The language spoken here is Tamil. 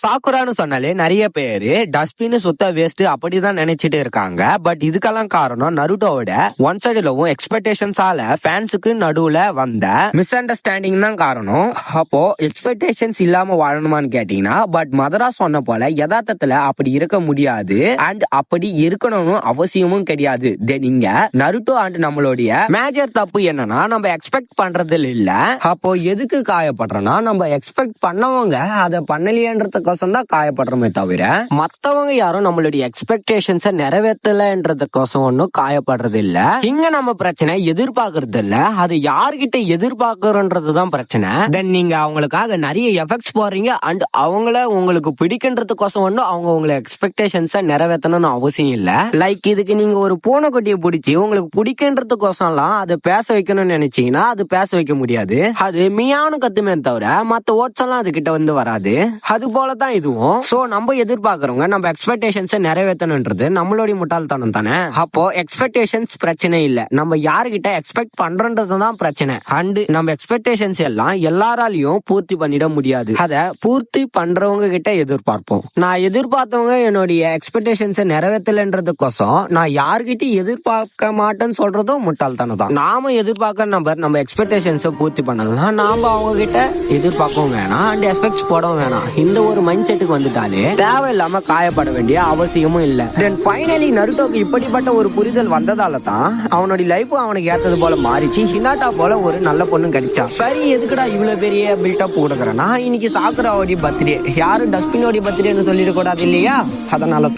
சாக்குரான்னு சொன்னாலே நிறைய பேரு டஸ்ட்பின் சுத்த வேஸ்ட் அப்படிதான் நினைச்சிட்டு இருக்காங்க. பட் இதுக்கெல்லாம் காரணம் நருட்டோவோட ஒன் சைடு லவ்வும் எக்ஸ்பெக்டேஷன்ஸால ஃபேன்ஸுக்கு நடுவுல வந்த மிஸ் அண்டர்ஸ்டாண்டிங் தான் காரணம். அப்போ எக்ஸ்பெக்டேஷன்ஸ் இல்லாம வாழணுமான்னு கேட்டீங்கன்னா, பட் மதரா சொன்ன போல யதார்த்தத்துல அப்படி இருக்க முடியாது அண்ட் அப்படி இருக்கணும்னு அவசியமும் கிடையாது. தென் இங்க நருட்டோ அண்ட் நம்மளுடைய மேஜர் தப்பு என்னன்னா, நம்ம எக்ஸ்பெக்ட் பண்றதுல இல்ல. அப்போ எதுக்கு காயப்படுறோம்னா, நம்ம எக்ஸ்பெக்ட் பண்ணவங்க அதை பண்ணலையன்றதுக்கோசம் தான் காயப்படுறோமே தவிர மத்தவங்க யாரும் நம்மளுடைய எக்ஸ்பெக்டேஷன்ஸ நிறைவேற்றலன்றதுக்கோசம் ஒன்னும் காயப்படுறது இல்ல. இங்க நம்ம பிரச்சனை எதிர்பார்க்கறது இல்ல, அது யார்கிட்ட எதிர்பார்க்கறதுதான் பிரச்சனை. தென் நீங்க அவங்களுக்காக நிறைய எஃபெக்ட்ஸ் போடுறீங்க அண்ட் அவங்கள உங்களுக்கு பிடிக்கின்றதுக்கோசம் ஒன்னும் அவங்க உங்களை எக்ஸ்பெக்டேஷன்ஸ நிறைவேற்றணும்னு அவசியம் இல்ல. லைக் இதுக்கு நீங்க ஒரு பூனைக்குட்டியை பிடிச்சி உங்களுக்கு பிடிக்கின்றதுக்கோசம்லாம் அதை பேச வைக்கணும்னு நினைச்சீங்கன்னா அது பேச வைக்க முடியாது. அது மியானு கத்துமே தவிர மத்த ஓட்ஸ் எல்லாம் அது கிட்ட வந்து வராது. அது போலதான் இதுவும். சோ நம்ம எதிர்பார்க்கறவங்க நம்ம எக்ஸ்பெக்டேஷன்ஸை நிறைவேற்றணும்ன்றது நம்மளுடைய முட்டாள்தனம் தானே. அப்போ எக்ஸ்பெக்டேஷன்ஸ் பிரச்சனை இல்ல, நம்ம யாருகிட்ட எக்ஸ்பெக்ட் பண்றதுதான் பிரச்சனை. அண்ட் நம்ம எக்ஸ்பெக்டேஷன்ஸ் எல்லாம் எல்லாராலையும் பூர்த்தி பண்ணிட முடியாது. அத பூர்த்தி பண்றவங்க கிட்ட எதிர்பார்ப்போம். நான் எதிர்பார்த்தவங்க என்னுடைய எக்ஸ்பெக்டேஷன்ஸை நிறைவேற்றலன்றதுக்கோசம் நான் யார்கிட்ட எதிர்பார்க்க மாட்டேன்னு சொல்றதும் முட்டாள்தனம் தான். நாம எதிர்பார்க்க நம்ம எக்ஸ்பெக்டேஷன்ஸை பூர்த்தி பண்ணலாம். நாம அவங்க கிட்ட எதிர்பார்க்கவும் வேணாம் அண்ட் எக்ஸ்பெக்ட் போடவும் வேணாம். இந்த ஒரு மைண்ட் செட்டுக்கு வந்துட்டாலே தேவையில்லாம காயப்பட வேண்டிய அவசியமும் இல்ல. தென் ஃபைனலி நருட்டோக்கு இப்படிப்பட்ட ஒரு புரிதல் வந்ததால தான் அவனுடைய லைஃப் அவனுக்கு ஏத்தது போல மாறிச்சு. ஹினாட்டா போல ஒரு நல்ல பொண்ணு கிடைச்சா. சரி, எதுக்குடா இவ்வளவு பெரிய பில்டப் கொடுக்குறேன்னா, இன்னைக்கு சாக்குராவோட பர்த்டே, யாரும் டஸ்ட்பினோட பர்த்டேன்னு சொல்லிட கூடாது இல்லையா? அதனால தான்